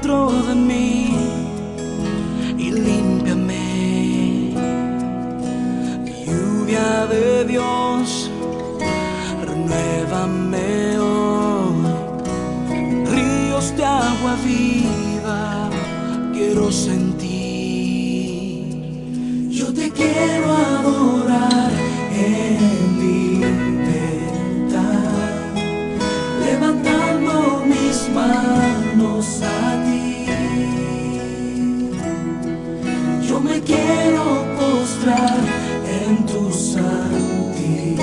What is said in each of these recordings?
dentro de mí y límpiame. Lluvia de Dios, renuévame hoy. Ríos de agua viva quiero sentir. Yo te quiero adorar en libertad, levantando mis manos a ti. Yo me quiero postrar en tu santidad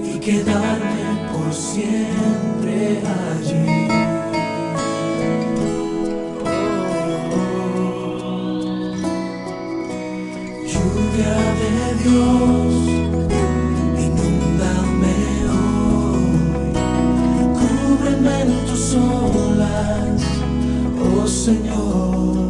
y quedarme por siempre allí. Lluvia de Dios, inúndame hoy, cúbreme en tus olas, oh Señor.